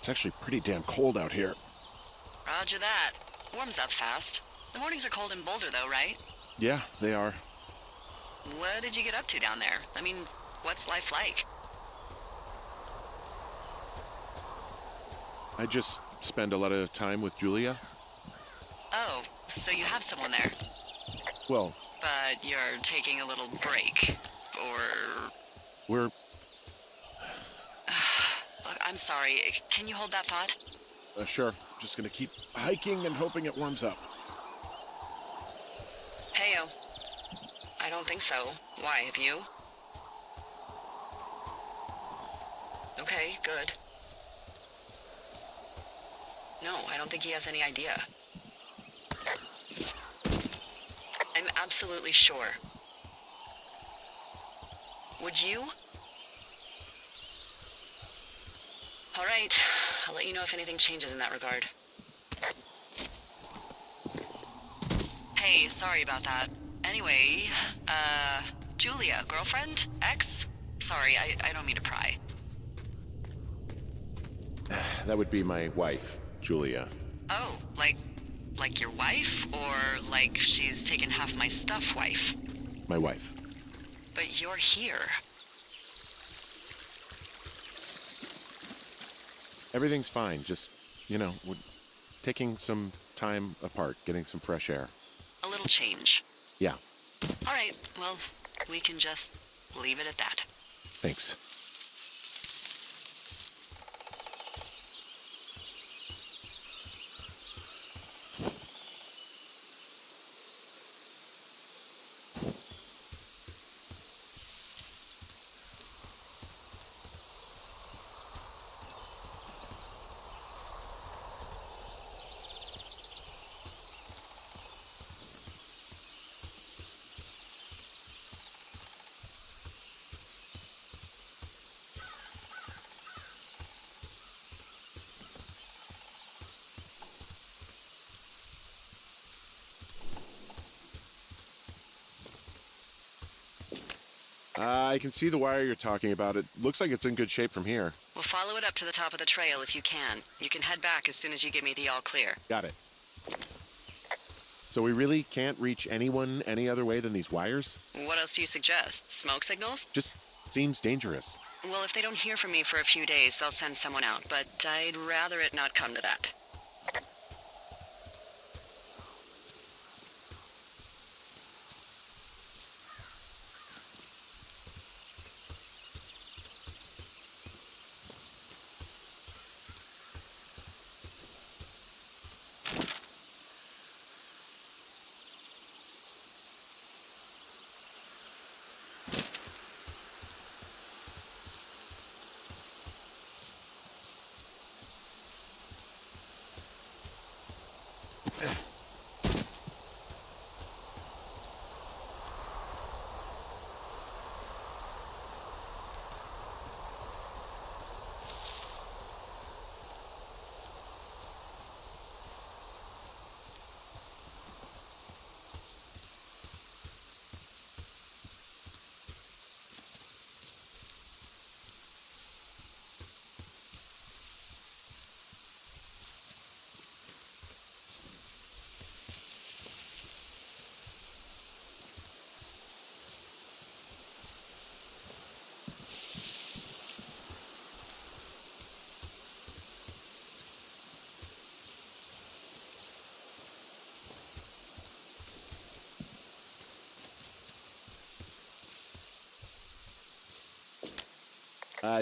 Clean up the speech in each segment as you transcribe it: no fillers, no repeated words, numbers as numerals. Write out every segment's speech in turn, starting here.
It's actually pretty damn cold out here. Roger that. Warms up fast. The mornings are cold in Boulder, though, right? Yeah, they are. What did you get up to down there? I mean, what's life like? I just spend a lot of time with Julia. Oh, so you have someone there. Well, But you're taking a little break. Or... we're... Look, I'm sorry. Can you hold that thought? Sure. Just gonna keep hiking and hoping it warms up. Heyo. I don't think so. Why, have you? Okay, good. No, I don't think he has any idea. I'm absolutely sure. Would you? All right, I'll let you know if anything changes in that regard. Hey, sorry about that. Anyway, Julia, girlfriend? Ex? Sorry, I don't mean to pry. That would be my wife, Julia. Oh, like your wife? Or like she's taken half my stuff wife? My wife. But you're here. Everything's fine. Just, we're taking some time apart, getting some fresh air. A little change. Yeah, All right, well, we can just leave it at that. thanks. I can see the wire you're talking about. It looks like it's in good shape from here. We'll follow it up to the top of the trail if you can. You can head back as soon as you give me the all clear. Got it. So we really can't reach anyone any other way than these wires? What else do you suggest? Smoke signals? Just seems dangerous. Well, if they don't hear from me for a few days, they'll send someone out, but I'd rather it not come to that.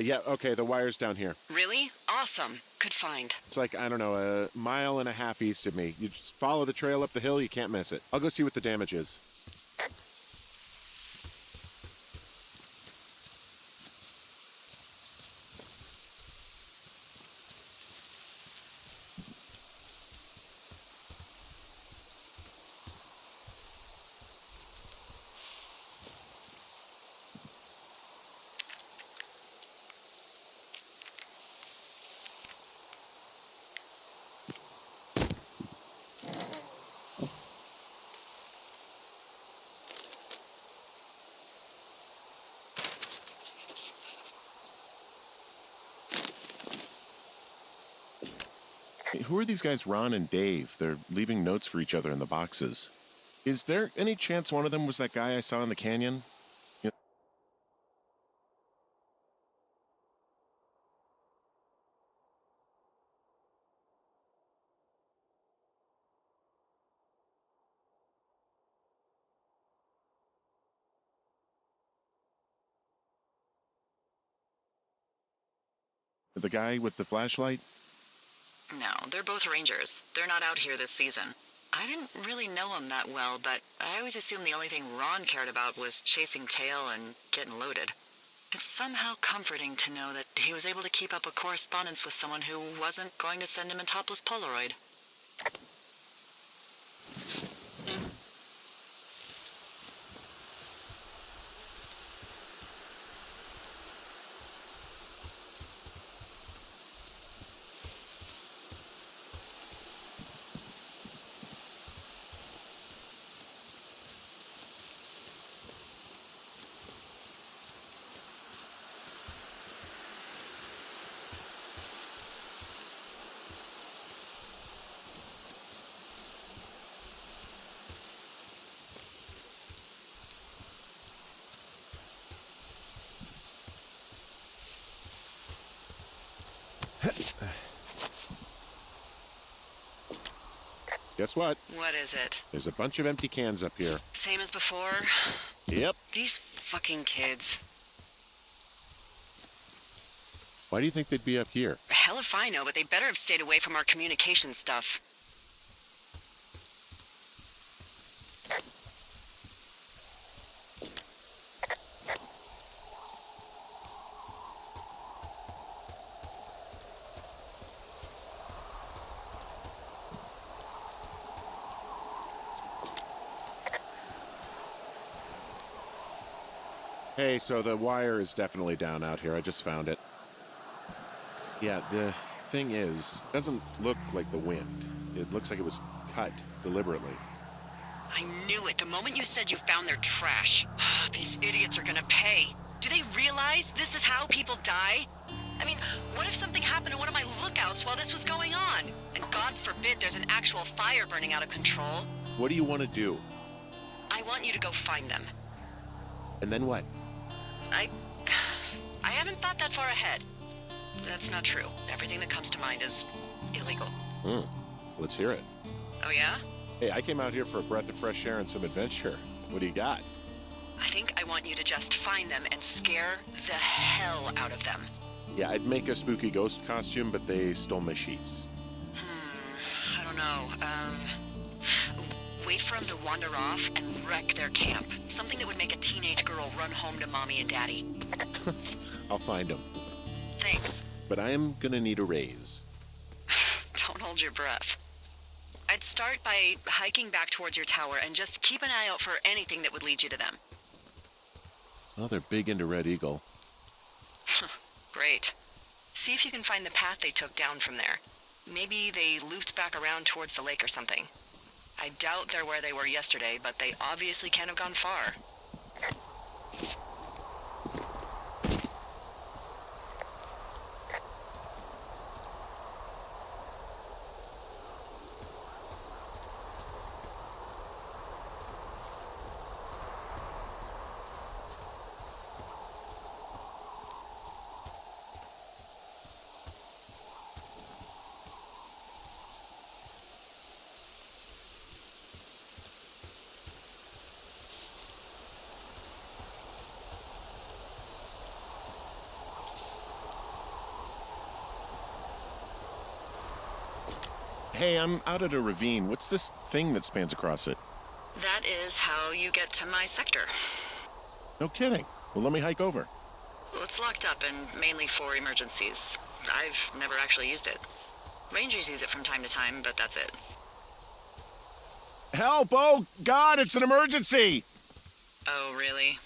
Yeah, okay, the wire's down here. Really? Awesome. Good find. It's like, I don't know, a mile and a half east of me. You just follow the trail up the hill, you can't miss it. I'll go see what the damage is. Who are these guys, Ron and Dave? They're leaving notes for each other in the boxes. Is there any chance one of them was that guy I saw in the canyon? The guy with the flashlight? No, they're both rangers. They're not out here this season. I didn't really know him that well, but I always assumed the only thing Ron cared about was chasing tail and getting loaded. It's somehow comforting to know that he was able to keep up a correspondence with someone who wasn't going to send him a topless Polaroid. Guess what? What is it? There's a bunch of empty cans up here. Same as before? Yep. These fucking kids. Why do you think they'd be up here? Hell if I know, but they better have stayed away from our communication stuff. Hey, so the wire is definitely down out here. I just found it. Yeah, the thing is, it doesn't look like the wind. It looks like it was cut deliberately. I knew it the moment you said you found their trash. These idiots are gonna pay. Do they realize this is how people die? I mean, what if something happened to one of my lookouts while this was going on? And God forbid there's an actual fire burning out of control. What do you want to do? I want you to go find them. And then what? I haven't thought that far ahead. That's not true. Everything that comes to mind is illegal. Let's hear it. Oh, yeah? Hey, I came out here for a breath of fresh air and some adventure. What do you got? I think I want you to just find them and scare the hell out of them. Yeah, I'd make a spooky ghost costume, but they stole my sheets. I don't know. Wait for them to wander off and wreck their camp. Something that would make a teenage girl run home to mommy and daddy. I'll find them. Thanks. But I am gonna need a raise. Don't hold your breath. I'd start by hiking back towards your tower and just keep an eye out for anything that would lead you to them. Well, they're big into Red Eagle. Great. See if you can find the path they took down from there. Maybe they looped back around towards the lake or something. I doubt they're where they were yesterday, but they obviously can't have gone far. Hey, I'm out at a ravine. What's this thing that spans across it? That is how you get to my sector. No kidding. Well, let me hike over. Well, it's locked up and mainly for emergencies. I've never actually used it. Rangers use it from time to time, but that's it. Help! Oh, God, it's an emergency! Oh, really?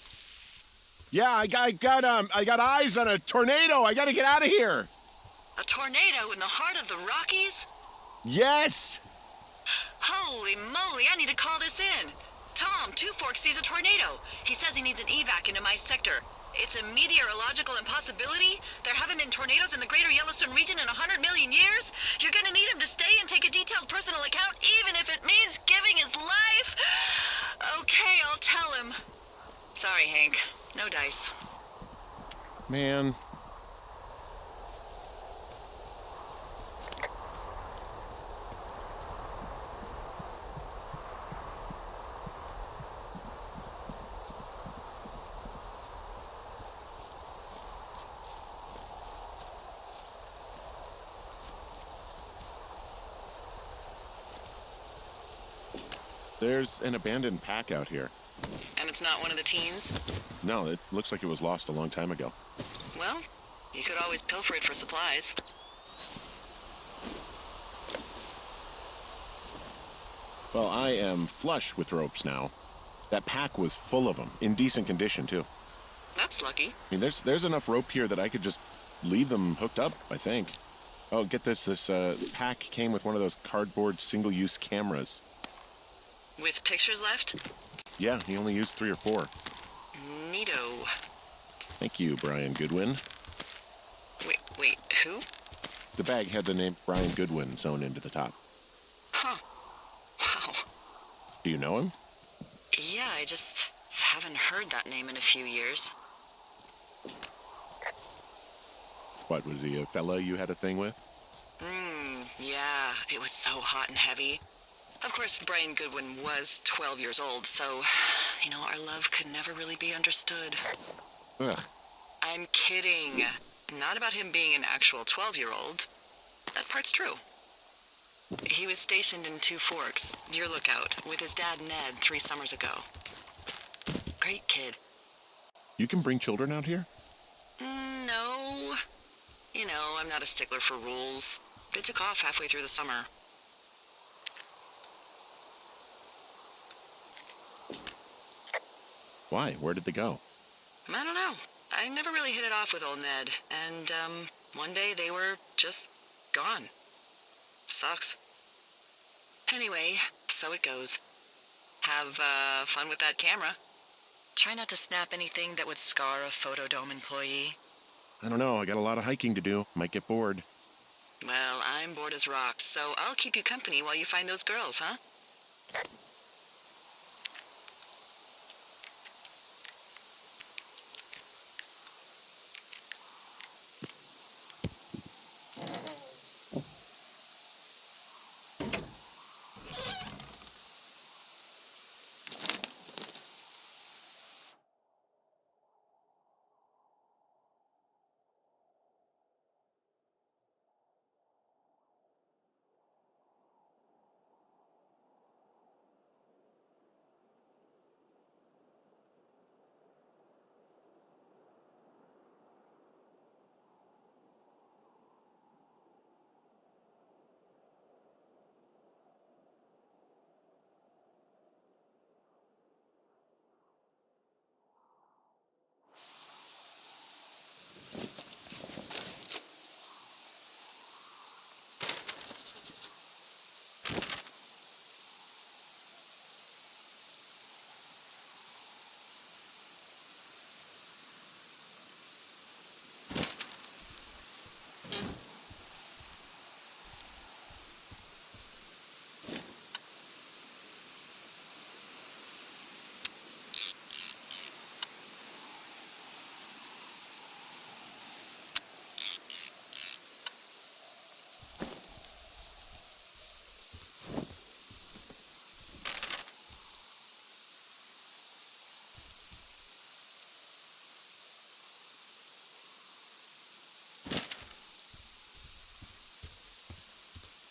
Yeah, I got eyes on a tornado. I gotta get out of here. A tornado in the heart of the Rockies? Yes! Holy moly, I need to call this in. Tom, Two Forks sees a tornado. He says he needs an evac into my sector. It's a meteorological impossibility. There haven't been tornadoes in the greater Yellowstone region in 100 million years. You're gonna need him to stay and take a detailed personal account, even if it means giving his life. Okay, I'll tell him. Sorry, Hank. No dice. Man. There's an abandoned pack out here. And it's not one of the teens? No, it looks like it was lost a long time ago. Well, you could always pilfer it for supplies. Well, I am flush with ropes now. That pack was full of them, in decent condition, too. That's lucky. I mean, there's enough rope here that I could just leave them hooked up, I think. Oh, get this. This pack came with one of those cardboard single-use cameras. With pictures left? Yeah, he only used 3 or 4. Neato. Thank you, Brian Goodwin. Wait, who? The bag had the name Brian Goodwin sewn into the top. Huh. Wow. Do you know him? Yeah, I just haven't heard that name in a few years. What, was he a fella you had a thing with? Yeah, it was so hot and heavy. Of course, Brian Goodwin was 12 years old, so, our love could never really be understood. Ugh. I'm kidding. Not about him being an actual 12-year-old. That part's true. He was stationed in Two Forks, your lookout, with his dad Ned 3 summers ago. Great kid. You can bring children out here? No. I'm not a stickler for rules. They took off halfway through the summer. Why? Where did they go? I don't know. I never really hit it off with old Ned, and, one day they were just gone. Sucks. Anyway, so it goes. Have, fun with that camera. Try not to snap anything that would scar a Photodome employee. I don't know. I got a lot of hiking to do. Might get bored. Well, I'm bored as rocks, so I'll keep you company while you find those girls, huh?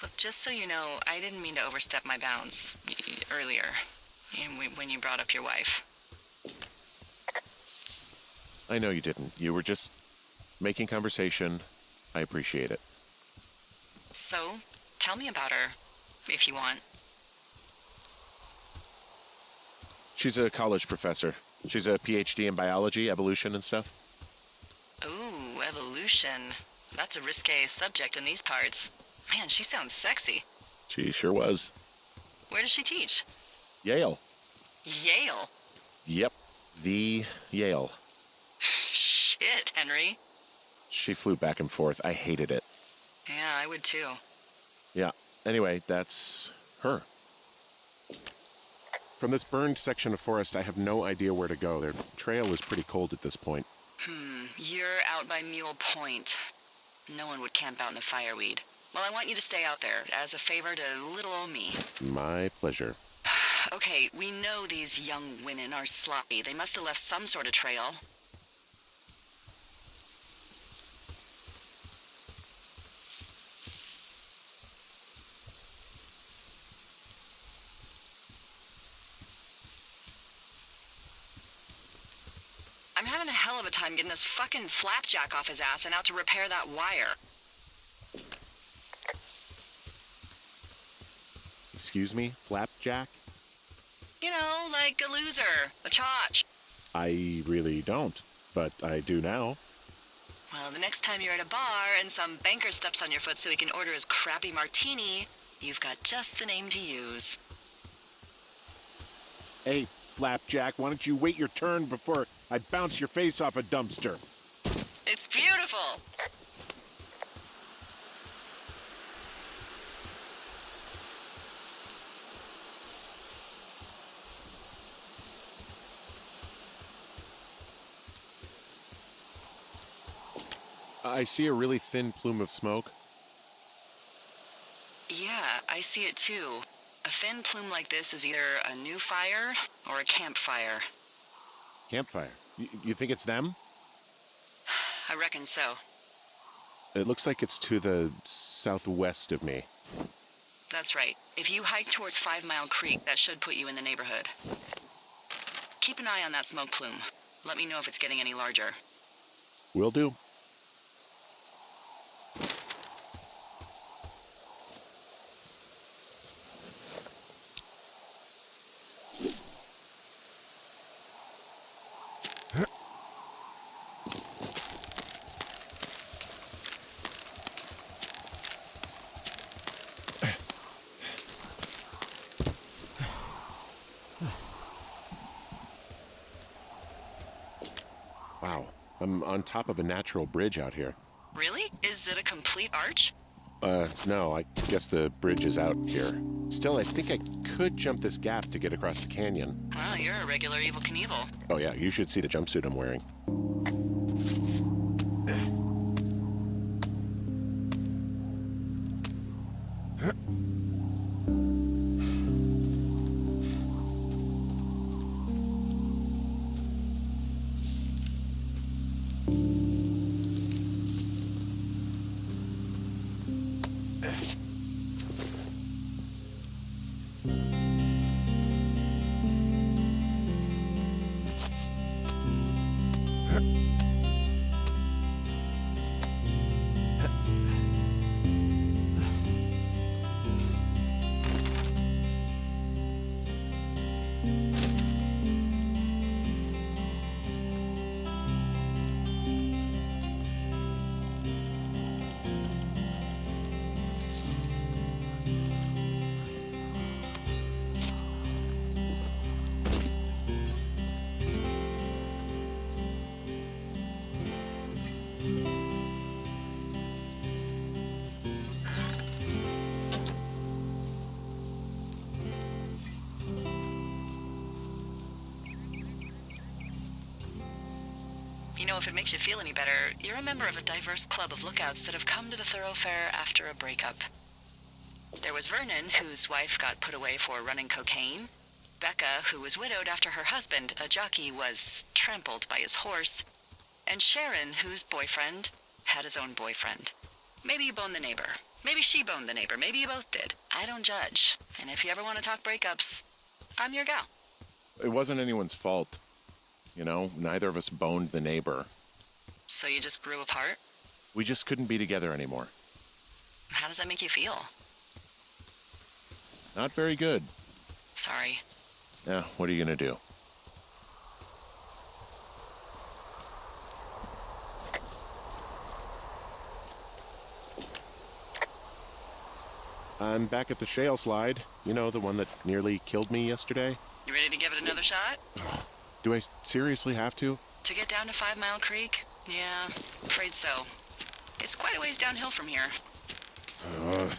Look, just so you know, I didn't mean to overstep my bounds earlier, when you brought up your wife. I know you didn't. You were just making conversation. I appreciate it. So, tell me about her, if you want. She's a college professor. She's a PhD in biology, evolution, and stuff. Ooh, evolution. That's a risque subject in these parts. Man, she sounds sexy. She sure was. Where does she teach? Yale. Yale? Yep, the Yale. Henry? She flew back and forth. I hated it. Yeah, I would too. Yeah. Anyway, that's her. From this burned section of forest, I have no idea where to go. Their trail is pretty cold at this point. You're out by Mule Point. No one would camp out in a fireweed. Well, I want you to stay out there, as a favor to little old me. My pleasure. Okay, we know these young women are sloppy. They must have left some sort of trail. I'm having a hell of a time getting this fucking flapjack off his ass and out to repair that wire. Excuse me? Flapjack? You know, like a loser, a chotch. I really don't, but I do now. Well, the next time you're at a bar and some banker steps on your foot so he can order his crappy martini, you've got just the name to use. Hey, Flapjack, why don't you wait your turn before I bounce your face off a dumpster? It's beautiful! I see a really thin plume of smoke. Yeah, I see it too. A thin plume like this is either a new fire or a campfire. Campfire. You think it's them? I reckon so. It looks like it's to the southwest of me. That's right. If you hike towards 5 Mile Creek, that should put you in the neighborhood. Keep an eye on that smoke plume. Let me know if it's getting any larger. Will do. Wow, I'm on top of a natural bridge out here. Really? Is it a complete arch? No, I guess the bridge is out here. Still, I think I could jump this gap to get across the canyon. Well, you're a regular Evel Knievel. Oh yeah, you should see the jumpsuit I'm wearing. You know, if it makes you feel any better, you're a member of a diverse club of lookouts that have come to the thoroughfare after a breakup. There was Vernon, whose wife got put away for running cocaine. Becca, who was widowed after her husband, a jockey, was trampled by his horse. And Sharon, whose boyfriend had his own boyfriend. Maybe you boned the neighbor. Maybe she boned the neighbor. Maybe you both did. I don't judge. And if you ever want to talk breakups, I'm your gal. It wasn't anyone's fault. You know, neither of us boned the neighbor. So you just grew apart? We just couldn't be together anymore. How does that make you feel? Not very good. Sorry. Yeah, what are you gonna do? I'm back at the shale slide. You know, the one that nearly killed me yesterday. You ready to give it another shot? Do I seriously have to? To get down to 5 Mile Creek? Yeah, afraid so. It's quite a ways downhill from here. Uh,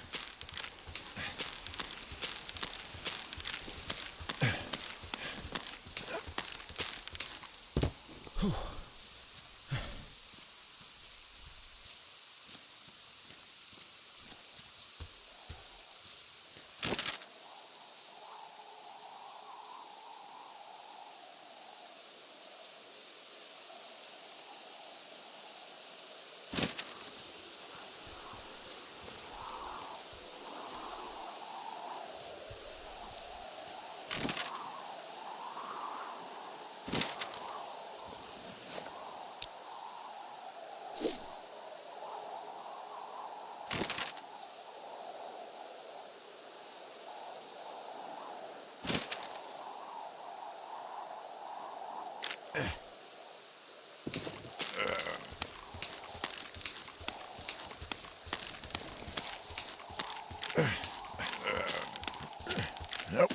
Nope.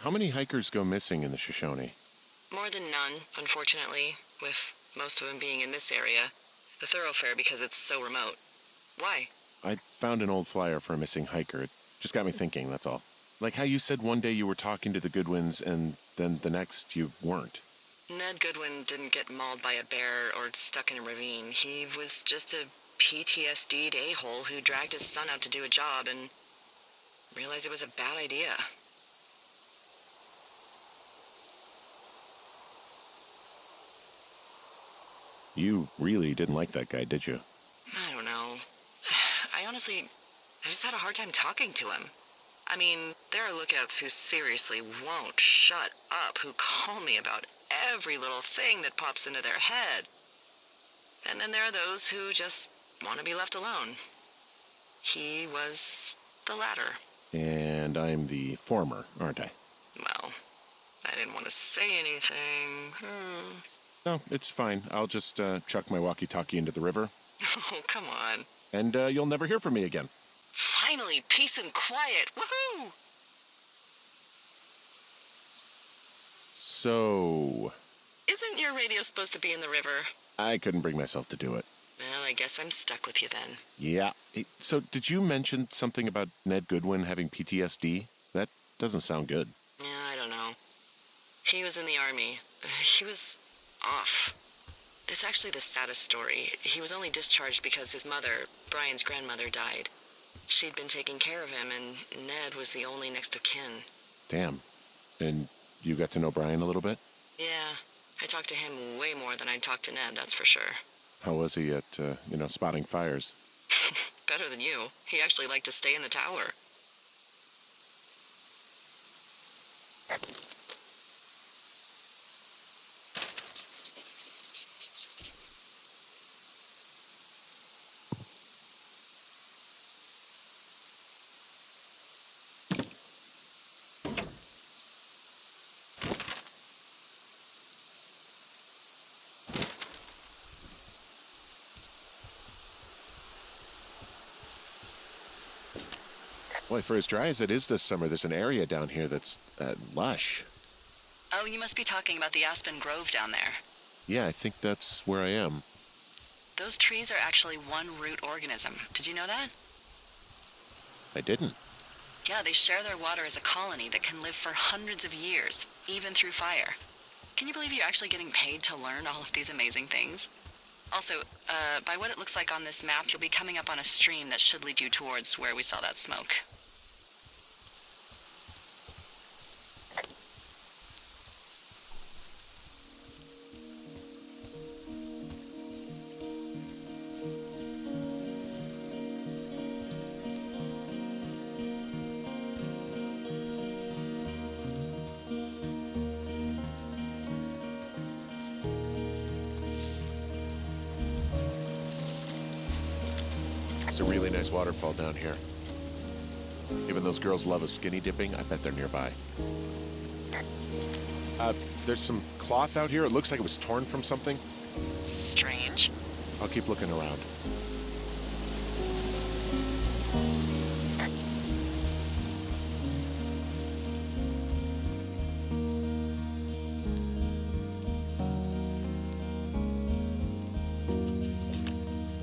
How many hikers go missing in the Shoshone? More than none, unfortunately, with most of them being in this area. The thoroughfare because it's so remote. Why? I found an old flyer for a missing hiker. It just got me thinking, that's all. Like how you said one day you were talking to the Goodwins and then the next you weren't. Ned Goodwin didn't get mauled by a bear or stuck in a ravine. He was just a PTSD'd a-hole who dragged his son out to do a job and realized it was a bad idea. You really didn't like that guy, did you? I don't know. I just had a hard time talking to him. I mean, there are lookouts who seriously won't shut up, who call me about every little thing that pops into their head. And then there are those who just want to be left alone. He was the latter. And I'm the former, aren't I? Well, I didn't want to say anything. No, it's fine. I'll just chuck my walkie-talkie into the river. Oh, come on. And you'll never hear from me again. Finally, peace and quiet. Woohoo! So... Isn't your radio supposed to be in the river? I couldn't bring myself to do it. Well, I guess I'm stuck with you then. Yeah. Hey, so did you mention something about Ned Goodwin having PTSD? That doesn't sound good. Yeah, I don't know. He was in the army. He was off. It's actually the saddest story. He was only discharged because his mother, Brian's grandmother, died. She'd been taking care of him, and Ned was the only next of kin. Damn. And you got to know Brian a little bit? Yeah, I talked to him way more than I'd talked to Ned, that's for sure. How was he at, spotting fires? Better than you. He actually liked to stay in the tower. Boy, for as dry as it is this summer, there's an area down here that's lush. Oh, you must be talking about the Aspen Grove down there. Yeah, I think that's where I am. Those trees are actually one root organism. Did you know that? I didn't. Yeah, they share their water as a colony that can live for hundreds of years, even through fire. Can you believe you're actually getting paid to learn all of these amazing things? Also, by what it looks like on this map, you'll be coming up on a stream that should lead you towards where we saw that smoke. It's a really nice waterfall down here. Even those girls love a skinny dipping, I bet they're nearby. There's some cloth out here. It looks like it was torn from something. Strange. I'll keep looking around.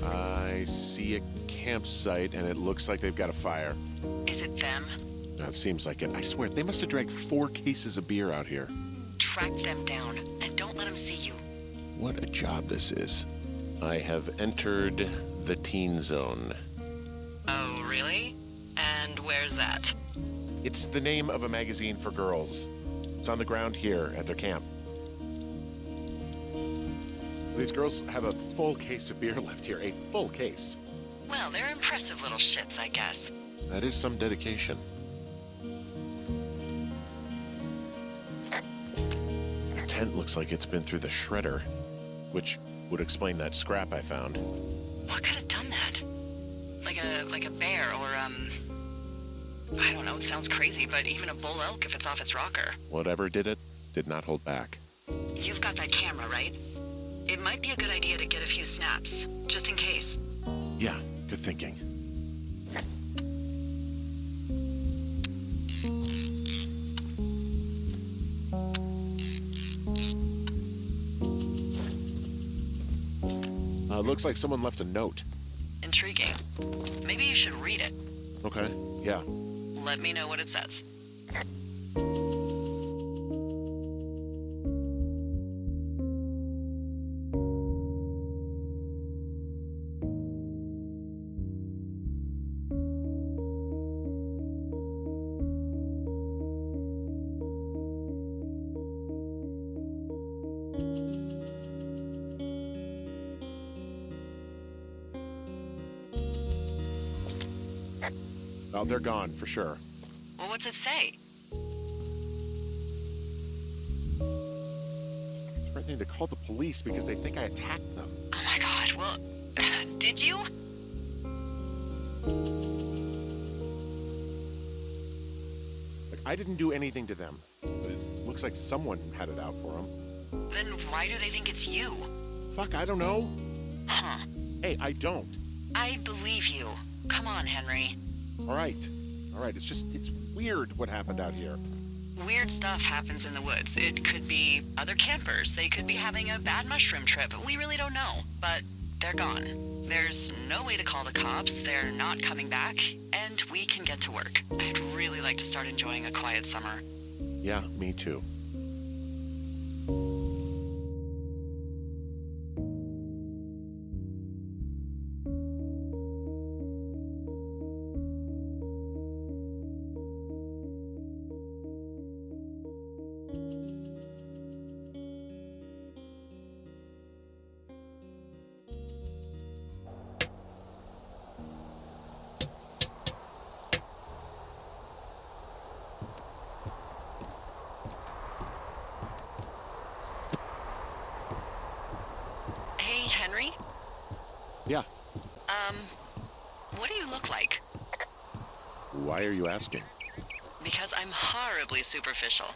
I see a campsite, and it looks like they've got a fire. Is it them? That seems like it. I swear, they must have dragged 4 cases of beer out here. Track them down, and don't let them see you. What a job this is. I have entered the teen zone. Oh, really? And where's that? It's the name of a magazine for girls. It's on the ground here at their camp. These girls have a full case of beer left here, a full case. Well, they're impressive little shits, I guess. That is some dedication. The tent looks like it's been through the shredder, which would explain that scrap I found. What could have done that? Like a bear or, I don't know, it sounds crazy, but even a bull elk if it's off its rocker. Whatever did it, did not hold back. You've got that camera, right? It might be a good idea to get a few snaps, just in case. Yeah, good thinking. Looks like someone left a note. Intriguing. Maybe you should read it. Okay, yeah. Let me know what it says. Oh, they're gone, for sure. Well, what's it say? Threatening to call the police because they think I attacked them. Oh my god, well, did you? Like, I didn't do anything to them, but it looks like someone had it out for them. Then why do they think it's you? Fuck, I don't know. Huh. Hey, I don't. I believe you. Come on, Henry. All right, it's weird what happened out here. Weird stuff happens in the woods. It could be other campers. They could be having a bad mushroom trip. We really don't know, but they're gone. There's no way to call the cops. They're not coming back, and we can get to work. I'd really like to start enjoying a quiet summer. Yeah, me too. Hey, Henry? Yeah. What do you look like? Why are you asking? Because I'm horribly superficial.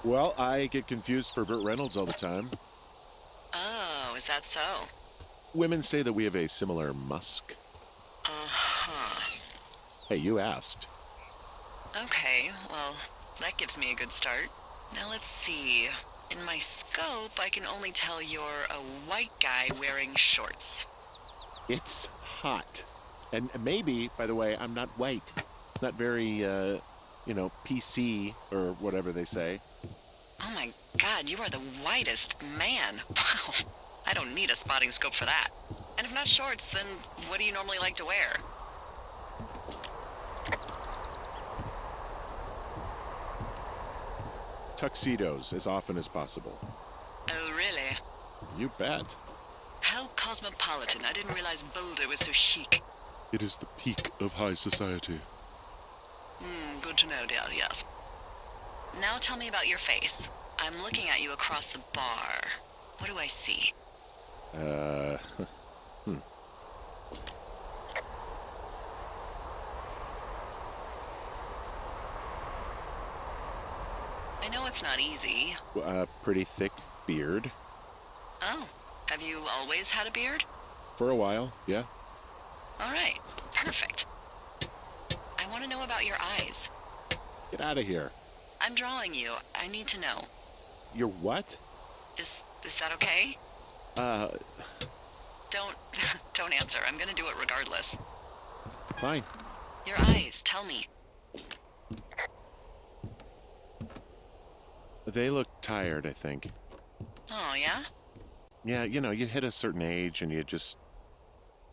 Well, I get confused for Burt Reynolds all the time. Oh, is that so? Women say that we have a similar musk. Uh-huh. Hey, you asked. Okay, well, that gives me a good start. Now let's see. In my scope, I can only tell you're a white guy wearing shorts. It's hot. And maybe, by the way, I'm not white. It's not very, PC or whatever they say. Oh my god, you are the whitest man. Wow. I don't need a spotting scope for that. And if not shorts, then what do you normally like to wear? Tuxedos as often as possible. Oh, really? You bet. How cosmopolitan. I didn't realize Boulder was so chic. It is the peak of high society. Good to know, dear, yes. Now tell me about your face. I'm looking at you across the bar. What do I see? I know it's not easy. Pretty thick beard. Oh, have you always had a beard? For a while, yeah. All right, perfect. I want to know about your eyes. Get out of here. I'm drawing you. I need to know. Your what? Is that okay? Don't don't answer. I'm gonna do it regardless. Fine. Your eyes, tell me. They look tired, I think. Oh, yeah? Yeah, you hit a certain age and you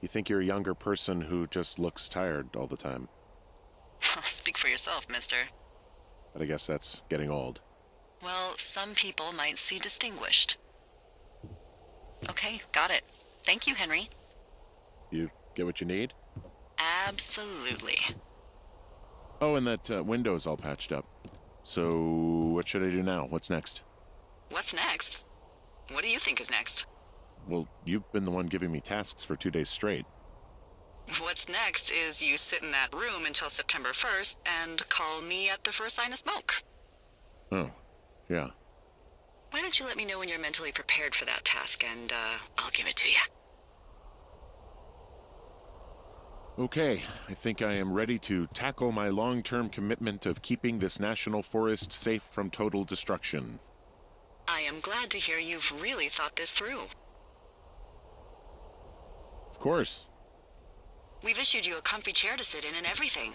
think you're a younger person who just looks tired all the time. Speak for yourself, mister. But I guess that's getting old. Well, some people might see distinguished. Okay, got it. Thank you, Henry. You get what you need? Absolutely. Oh, and that window's all patched up. So, what should I do now? What's next? What's next? What do you think is next? Well, you've been the one giving me tasks for 2 days straight. What's next is you sit in that room until September 1st and call me at the first sign of smoke. Oh, yeah. Why don't you let me know when you're mentally prepared for that task, and I'll give it to you. Okay, I think I am ready to tackle my long-term commitment of keeping this national forest safe from total destruction. I am glad to hear you've really thought this through. Of course. We've issued you a comfy chair to sit in and everything.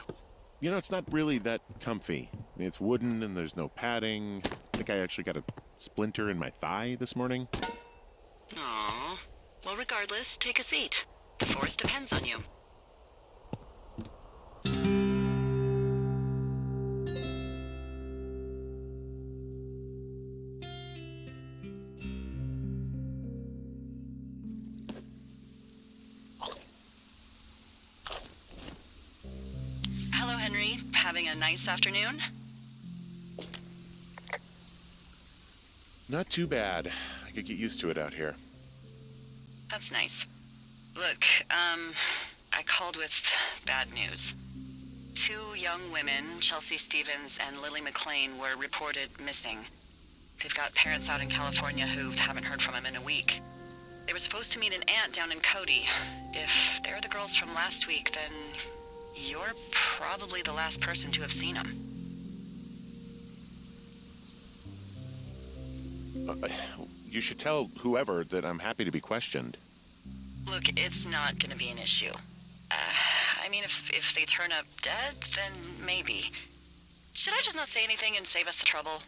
It's not really that comfy. I mean, it's wooden and there's no padding. I think I actually got a splinter in my thigh this morning. Aww. Well, regardless, take a seat. The forest depends on you. Hello, Henry. Having a nice afternoon? Not too bad. I could get used to it out here. That's nice. Look, I called with bad news. 2 young women, Chelsea Stevens and Lily McLean, were reported missing. They've got parents out in California who haven't heard from them in a week. They were supposed to meet an aunt down in Cody. If they're the girls from last week, then you're probably the last person to have seen them. You should tell whoever that I'm happy to be questioned. Look, it's not gonna be an issue. I mean, if they turn up dead, then maybe. Should I just not say anything and save us the trouble?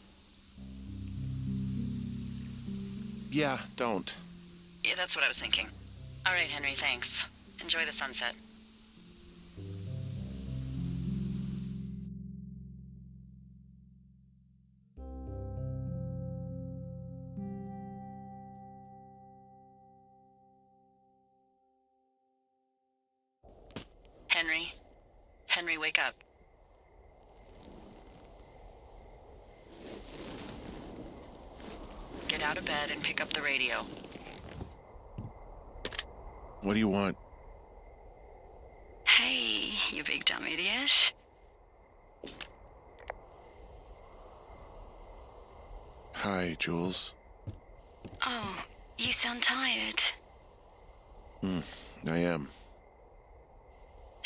Yeah, don't. Yeah, that's what I was thinking. All right, Henry, thanks. Enjoy the sunset. Henry? Henry, wake up. Get out of bed and pick up the radio. What do you want? Hey, you big dumb idiot. Hi, Jules. Oh, you sound tired. I am.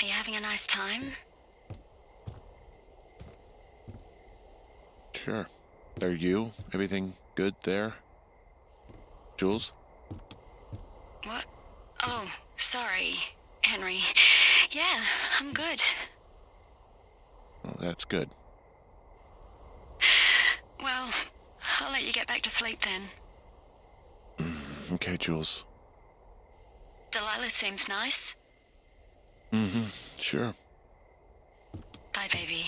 Are you having a nice time? Sure. Are you? Everything good there? Jules? What? Oh, sorry, Henry. Yeah, I'm good. Oh, that's good. Well, I'll let you get back to sleep then. Okay, Jules. Delilah seems nice. Sure. Bye, baby.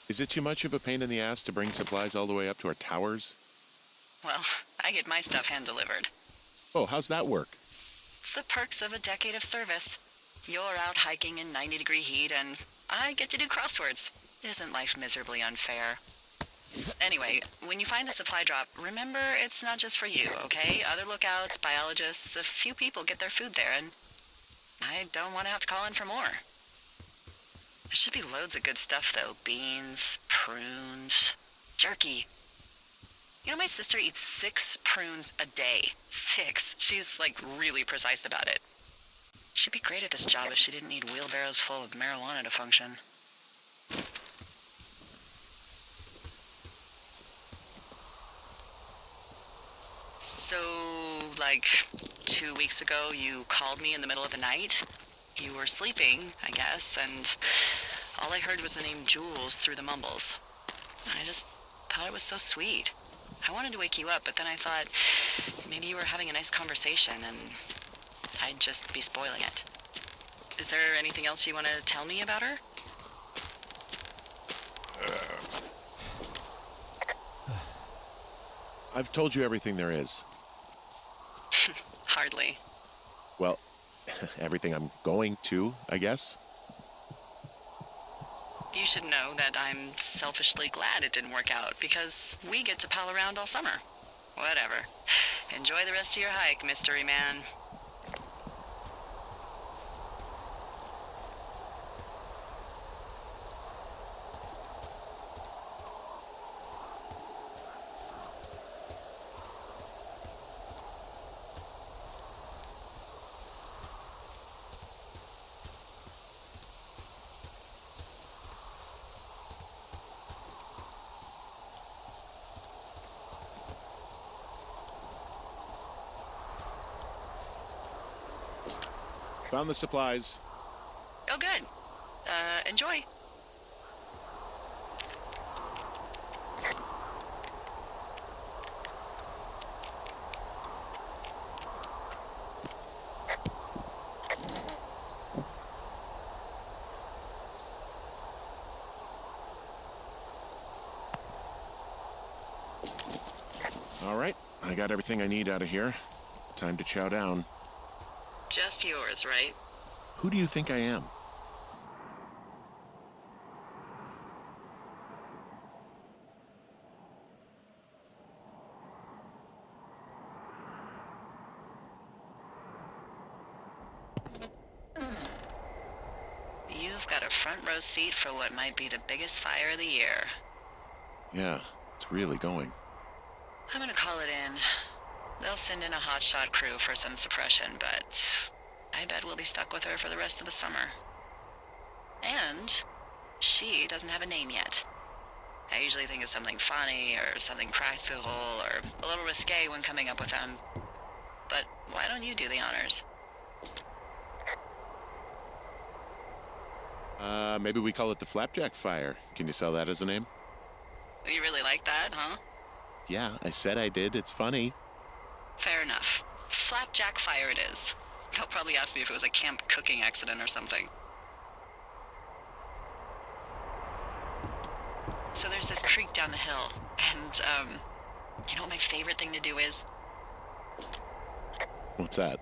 Is it too much of a pain in the ass to bring supplies all the way up to our towers? Well, I get my stuff hand-delivered. Oh, how's that work? It's the perks of a decade of service. You're out hiking in 90-degree heat, and I get to do crosswords. Isn't life miserably unfair? Anyway, when you find a supply drop, remember it's not just for you, okay? Other lookouts, biologists, a few people get their food there, and I don't want to have to call in for more. There should be loads of good stuff, though. Beans, prunes, jerky. You know, my sister eats 6 prunes a day. 6. She's, like, really precise about it. She'd be great at this job if she didn't need wheelbarrows full of marijuana to function. So, like, 2 weeks ago, you called me in the middle of the night? You were sleeping, I guess, and all I heard was the name Jules through the mumbles. I just thought it was so sweet. I wanted to wake you up, but then I thought maybe you were having a nice conversation and I'd just be spoiling it. Is there anything else you want to tell me about her? I've told you everything there is. Hardly. Well, everything I'm going to, I guess. You should know that I'm selfishly glad it didn't work out, because we get to pal around all summer. Whatever. Enjoy the rest of your hike, mystery man. Found the supplies. Oh, good. Enjoy. All right, I got everything I need out of here. Time to chow down. Just yours, right? Who do you think I am? You've got a front row seat for what might be the biggest fire of the year. Yeah, it's really going. I'm gonna call it in. They'll send in a hotshot crew for some suppression, but I bet we'll be stuck with her for the rest of the summer. And she doesn't have a name yet. I usually think of something funny or something practical or a little risque when coming up with them. But why don't you do the honors? Maybe we call it the Flapjack Fire. Can you sell that as a name? You really like that, huh? Yeah, I said I did. It's funny. Fair enough. Flapjack Fire it is. They'll probably ask me if it was a camp cooking accident or something. So there's this creek down the hill, and, you know what my favorite thing to do is? What's that?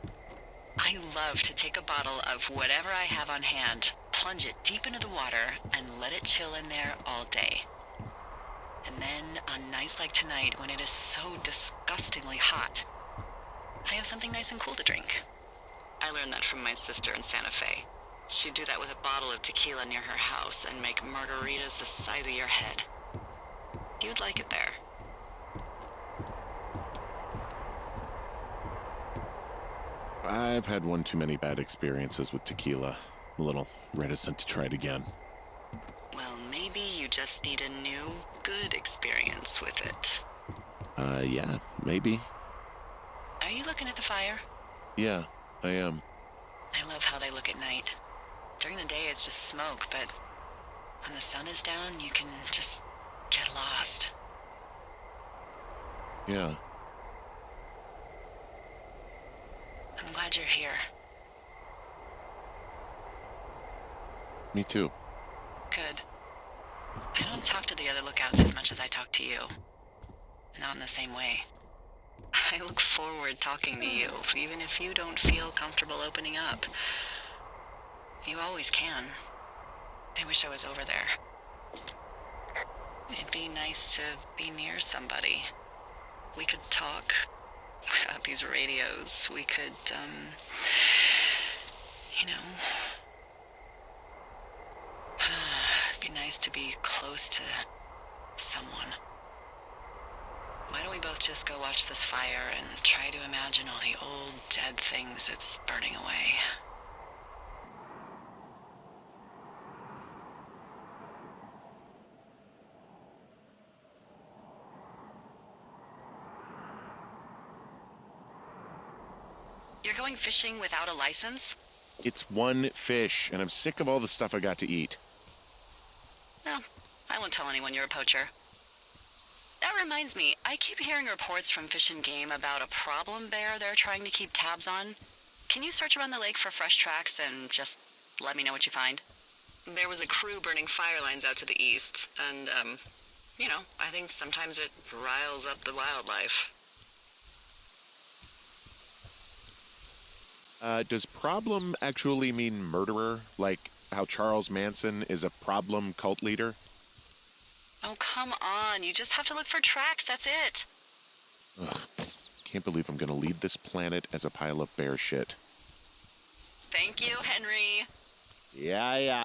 I love to take a bottle of whatever I have on hand, plunge it deep into the water, and let it chill in there all day. And then, on nights like tonight, when it is so disgustingly hot, I have something nice and cool to drink. I learned that from my sister in Santa Fe. She'd do that with a bottle of tequila near her house and make margaritas the size of your head. You'd like it there. I've had one too many bad experiences with tequila. I'm a little reticent to try it again. Well, maybe you just need a new, good experience with it. Yeah, maybe. Are you looking at the fire? Yeah, I am. I love how they look at night. During the day, it's just smoke, but when the sun is down, you can just get lost. Yeah. I'm glad you're here. Me too. Good. I don't talk scouts as much as I talk to you. Not in the same way. I look forward talking to you, even if you don't feel comfortable opening up. You always can. I wish I was over there. It'd be nice to be near somebody. We could talk without these radios. We could, it'd be nice to be close to someone. Why don't we both just go watch this fire and try to imagine all the old, dead things it's burning away? You're going fishing without a license? It's one fish, and I'm sick of all the stuff I got to eat. No, I won't tell anyone you're a poacher. That reminds me, I keep hearing reports from Fish and Game about a problem bear they're trying to keep tabs on. Can you search around the lake for fresh tracks and just let me know what you find? There was a crew burning fire lines out to the east, and, I think sometimes it riles up the wildlife. Does problem actually mean murderer? Like how Charles Manson is a problem cult leader? Oh, come on. You just have to look for tracks. That's it. Ugh. Can't believe I'm gonna leave this planet as a pile of bear shit. Thank you, Henry. Yeah.